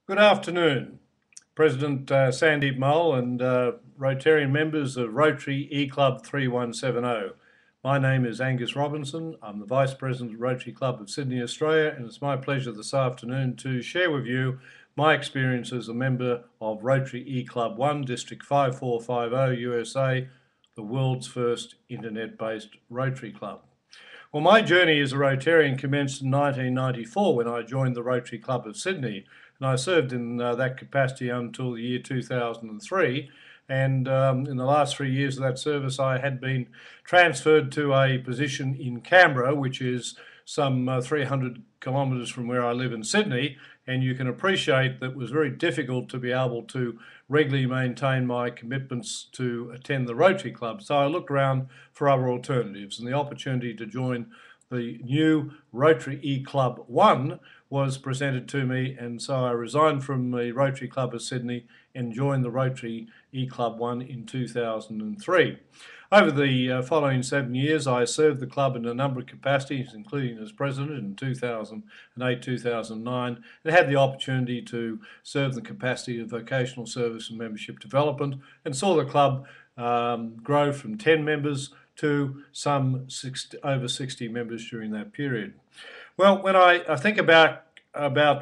Good afternoon, President Sandeep Mole and Rotarian members of Rotary E-Club 3170. My name is Angus Robinson. I'm the Vice President of Rotary Club of Sydney, Australia, and it's my pleasure this afternoon to share with you my experience as a member of Rotary E-Club 1, District 5450, USA, the world's first internet-based Rotary Club. Well, my journey as a Rotarian commenced in 1994 when I joined the Rotary Club of Sydney, and I served in that capacity until the year 2003. And in the last 3 years of that service, I had been transferred to a position in Canberra, which is some 300 kilometres from where I live in Sydney. And you can appreciate that it was very difficult to be able to regularly maintain my commitments to attend the Rotary Club. So I looked around for other alternatives, and the opportunity to join the new Rotary E-Club 1 was presented to me, and so I resigned from the Rotary Club of Sydney and joined the Rotary E-Club 1 in 2003. Over the following 7 years, I served the club in a number of capacities, including as president in 2008-2009, and had the opportunity to serve the capacity of vocational service and membership development, and saw the club grow from 10 members to over 60 members during that period. Well, when I think about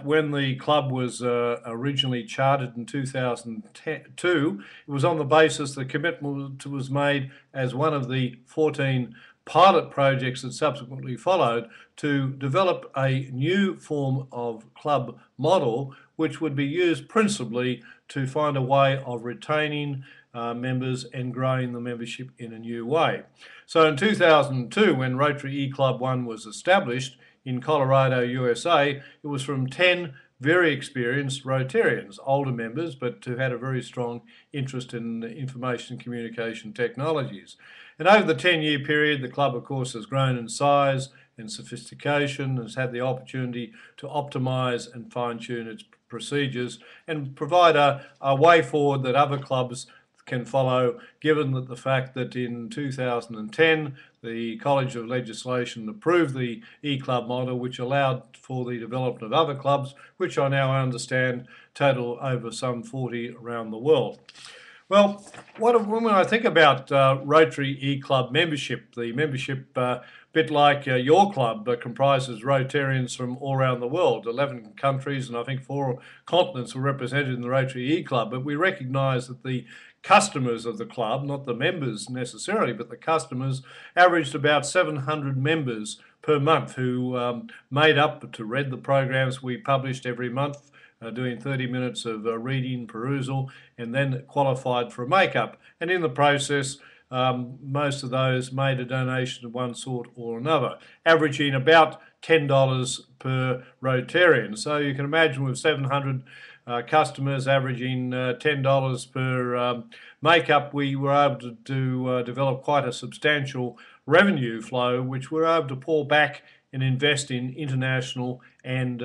when the club was originally chartered in 2002, it was on the basis the commitment was made as one of the 14 pilot projects that subsequently followed to develop a new form of club model which would be used principally to find a way of retaining members and growing the membership in a new way. So in 2002, when Rotary E-Club 1 was established in Colorado, USA, it was from 10 very experienced Rotarians, older members, but who had a very strong interest in information and communication technologies. And over the 10-year period, the club, of course, has grown in size and sophistication, has had the opportunity to optimise and fine-tune its procedures and provide a way forward that other clubs can follow, given that the fact that in 2010 the College of Legislation approved the E-Club model, which allowed for the development of other clubs, which I now understand total over some 40 around the world. Well, when I think about Rotary E-Club membership, the membership, bit like your club, comprises Rotarians from all around the world. 11 countries and I think 4 continents were represented in the Rotary E-Club, but we recognise that the customers of the club, not the members necessarily, but the customers, averaged about 700 members per month who made up to read the programs we published every month, doing 30 minutes of reading, perusal, and then qualified for a make-up. And in the process, most of those made a donation of one sort or another, averaging about $10 per Rotarian. So you can imagine with 700 customers averaging $10 per make-up, we were able to develop quite a substantial revenue flow, which we were able to pour back and invest in international and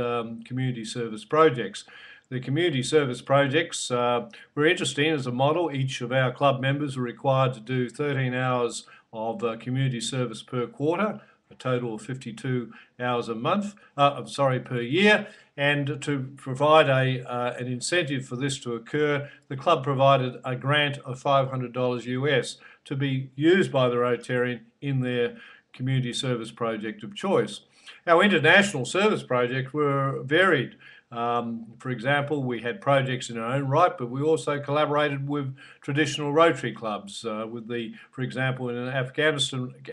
community service projects. The community service projects were interesting as a model. Each of our club members were required to do 13 hours of community service per quarter, a total of 52 hours a month, per year. And to provide an incentive for this to occur, the club provided a grant of $500 US to be used by the Rotarian in their community service project of choice. Our international service projects were varied. For example, we had projects in our own right, but we also collaborated with traditional Rotary clubs. For example, in an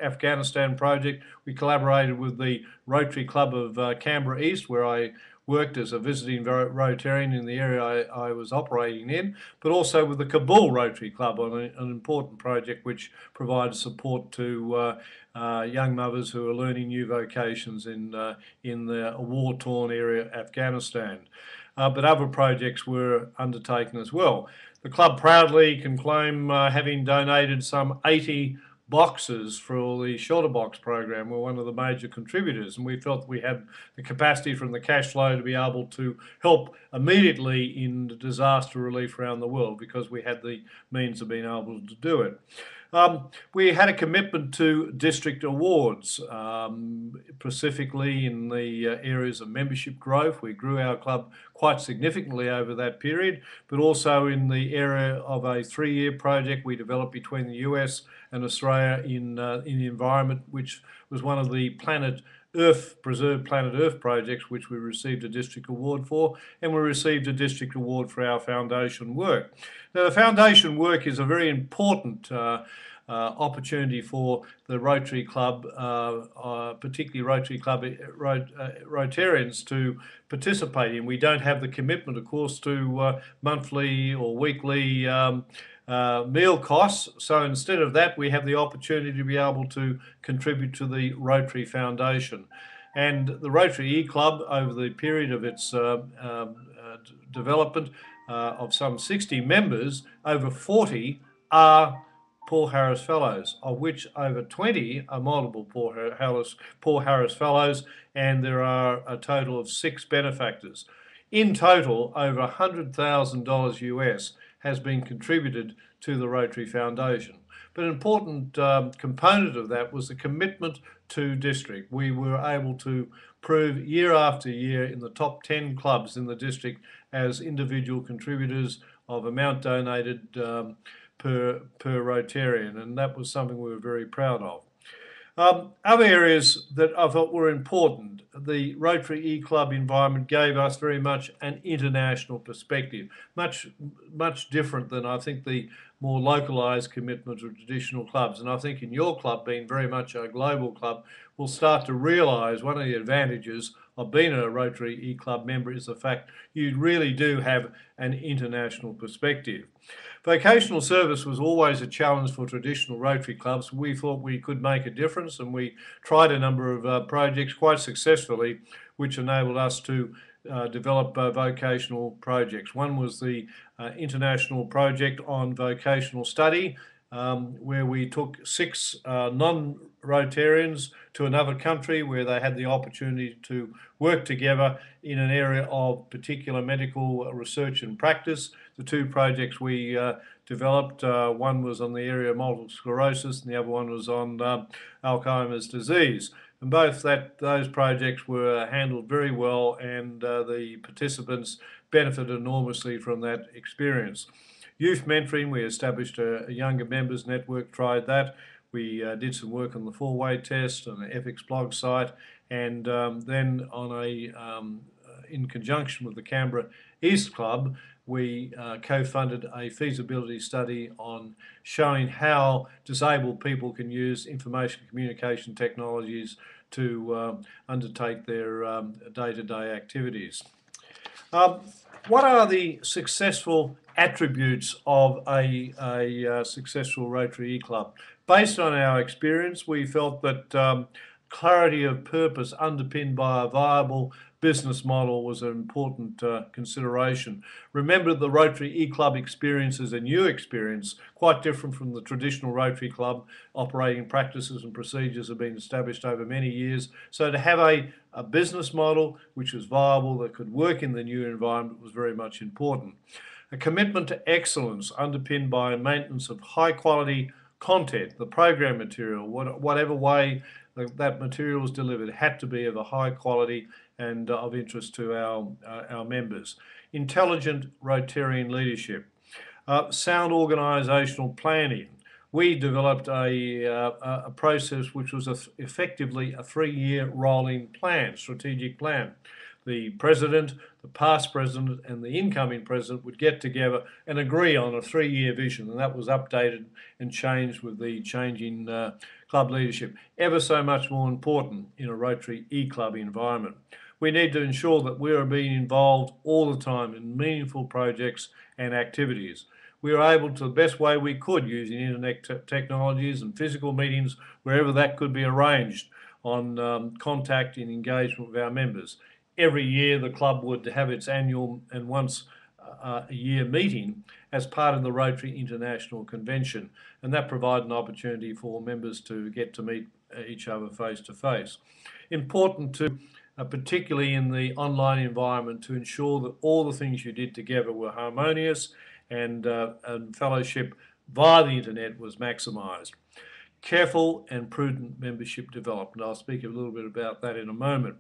Afghanistan project, we collaborated with the Rotary Club of Canberra East, where I worked as a visiting Rotarian in the area I was operating in, but also with the Kabul Rotary Club on an important project which provides support to young mothers who are learning new vocations in the war-torn area Afghanistan. But other projects were undertaken as well. The club proudly can claim having donated some 80 boxes for the Shelter Box program. We're one of the major contributors, and we felt we had the capacity from the cash flow to be able to help immediately in disaster relief around the world because we had the means of being able to do it. We had a commitment to district awards, specifically in the areas of membership growth. We grew our club quite significantly over that period, but also in the area of a 3-year project we developed between the US and Australia in the environment, which was one of the Preserve Planet Earth projects, which we received a district award for, and we received a district award for our foundation work. Now, the foundation work is a very important opportunity for the Rotary Club, particularly Rotary Club Rotarians, to participate in. We don't have the commitment, of course, to monthly or weekly meal costs. So instead of that, we have the opportunity to be able to contribute to the Rotary Foundation. And the Rotary E-Club, over the period of its development of some 60 members, over 40 are Paul Harris Fellows, of which over 20 are multiple Paul Harris Fellows, and there are a total of 6 benefactors. In total, over $100,000 US has been contributed to the Rotary Foundation. But an important component of that was the commitment to district. We were able to prove year after year in the top 10 clubs in the district as individual contributors of amount donated per Rotarian, and that was something we were very proud of. Other areas that I thought were important, the Rotary E-Club environment gave us very much an international perspective, much different than I think the more localised commitment of traditional clubs. And I think in your club, being very much a global club, we'll start to realise one of the advantages of being a Rotary E-Club member is the fact you really do have an international perspective. Vocational service was always a challenge for traditional Rotary clubs. We thought we could make a difference, and we tried a number of projects quite successfully, which enabled us to develop vocational projects. One was the international project on vocational study, where we took 6 non-Rotarians to another country where they had the opportunity to work together in an area of particular medical research and practice. The 2 projects we developed, one was on the area of multiple sclerosis and the other one was on Alzheimer's disease. And both those projects were handled very well, and the participants benefited enormously from that experience. Youth mentoring, we established a younger members network, tried that. We did some work on the 4-way test on the ethics blog site, and then in conjunction with the Canberra East Club, we co-funded a feasibility study on showing how disabled people can use information communication technologies to undertake their day-to-day activities. What are the successful attributes of a successful Rotary E-Club? Based on our experience, we felt that clarity of purpose underpinned by a viable business model was an important consideration. Remember, the Rotary E-Club experience is a new experience, quite different from the traditional Rotary Club. Operating practices and procedures have been established over many years. So to have a business model which was viable, that could work in the new environment, was very much important. A commitment to excellence underpinned by a maintenance of high quality content, the program material, whatever way that material was delivered, had to be of a high quality and of interest to our members. Intelligent Rotarian leadership. Sound organisational planning. We developed a process which was effectively a 3-year rolling plan, strategic plan. The president, the past president and the incoming president would get together and agree on a 3-year vision, and that was updated and changed with the changing club leadership. Ever so much more important in a Rotary E-Club environment. We need to ensure that we are being involved all the time in meaningful projects and activities. We were able to, the best way we could, using internet technologies and physical meetings wherever that could be arranged, on contact and engagement with our members. Every year the club would have its annual and once a year meeting as part of the Rotary International Convention, and that provided an opportunity for members to get to meet each other face to face. Important to, particularly in the online environment, to ensure that all the things you did together were harmonious and fellowship via the internet was maximised. Careful and prudent membership development. I'll speak a little bit about that in a moment.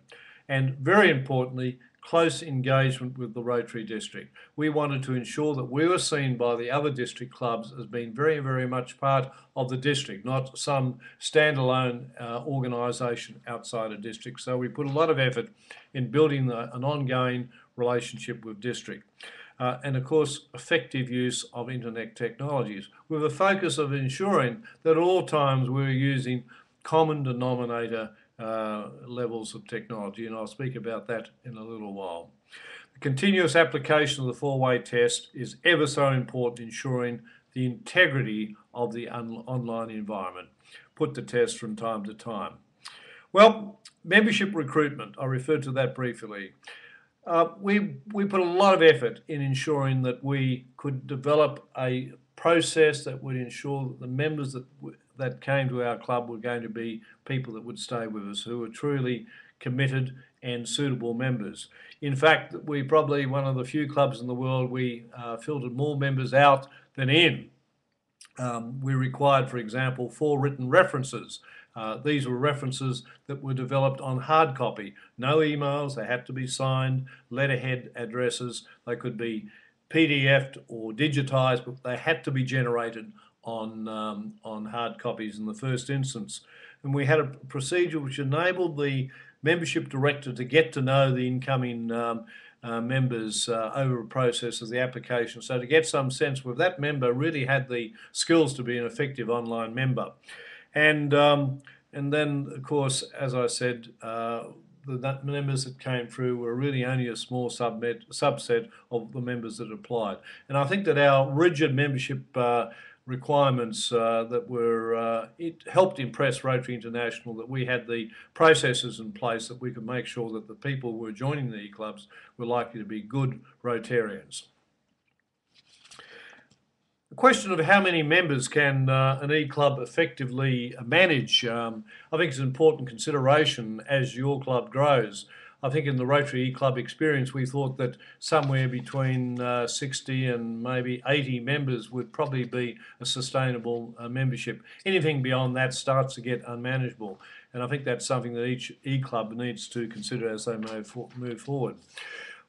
And very importantly, close engagement with the Rotary District. We wanted to ensure that we were seen by the other district clubs as being very, very much part of the district, not some standalone organisation outside a district. So we put a lot of effort in building an ongoing relationship with district. And of course, effective use of internet technologies with a focus of ensuring that at all times we're using common denominator levels of technology, and I'll speak about that in a little while. The continuous application of the four-way test is ever so important, ensuring the integrity of the online environment. Put the test from time to time. Well, membership recruitment, I referred to that briefly. We put a lot of effort in ensuring that we could develop a process that would ensure that the members that came to our club were going to be people that would stay with us, who were truly committed and suitable members. In fact, we probably one of the few clubs in the world we filtered more members out than in. We required, for example, 4 written references. These were references that were developed on hard copy. No emails, they had to be signed, letterhead addresses. They could be PDF'd or digitised, but they had to be generated on hard copies in the first instance. And we had a procedure which enabled the membership director to get to know the incoming members over a process of the application, so to get some sense whether that member really had the skills to be an effective online member. And then, of course, as I said, the members that came through were really only a small subset of the members that applied. And I think that our rigid membership requirements that were, it helped impress Rotary International that we had the processes in place that we could make sure that the people who were joining the e-clubs were likely to be good Rotarians. The question of how many members can an e-club effectively manage, I think is an important consideration as your club grows. I think in the Rotary e-club experience, we thought that somewhere between 60 and maybe 80 members would probably be a sustainable membership. Anything beyond that starts to get unmanageable. And I think that's something that each e-club needs to consider as they move forward.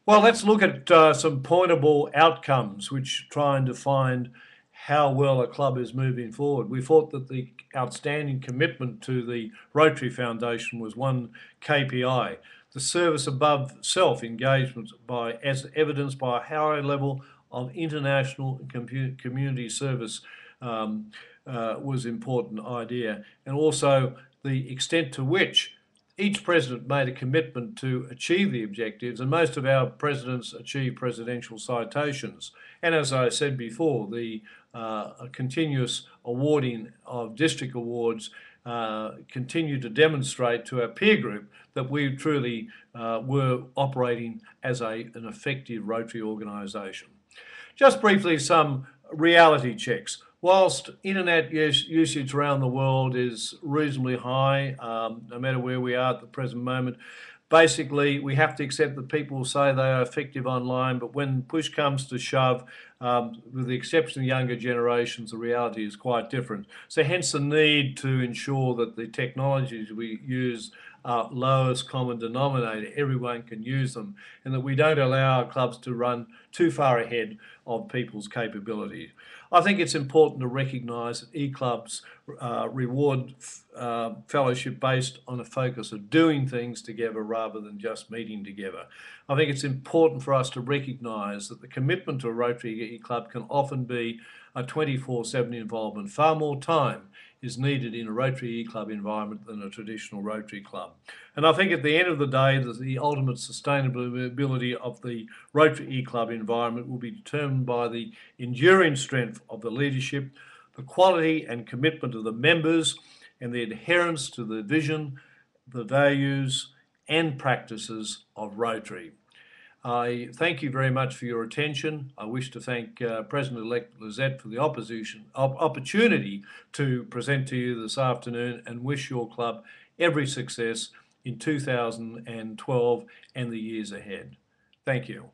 Well, let's look at some pointable outcomes which try and define how well a club is moving forward. We thought that the outstanding commitment to the Rotary Foundation was one KPI. The service above self engagement as evidenced by a high level of international community service was an important idea, and also the extent to which each president made a commitment to achieve the objectives, and most of our presidents achieved presidential citations. And as I said before, the continuous awarding of district awards continue to demonstrate to our peer group that we truly were operating as an effective Rotary organisation. Just briefly, some reality checks. Whilst internet usage around the world is reasonably high, no matter where we are at the present moment, basically we have to accept that people say they are effective online, but when push comes to shove, with the exception of younger generations, the reality is quite different. So hence the need to ensure that the technologies we use are lowest common denominator, everyone can use them, and that we don't allow our clubs to run too far ahead of people's capabilities. I think it's important to recognise that e-clubs reward fellowship based on a focus of doing things together rather than just meeting together. I think it's important for us to recognise that the commitment to a Rotary e-club can often be a 24/7 involvement. Far more time is needed in a Rotary e-club environment than a traditional Rotary club. And I think at the end of the day, the ultimate sustainability of the Rotary e-club environment will be determined by the enduring strength of the leadership, the quality and commitment of the members, and the adherence to the vision, the values and practices of Rotary. I thank you very much for your attention. I wish to thank President-elect Lizette for the opportunity to present to you this afternoon, and wish your club every success in 2012 and the years ahead. Thank you.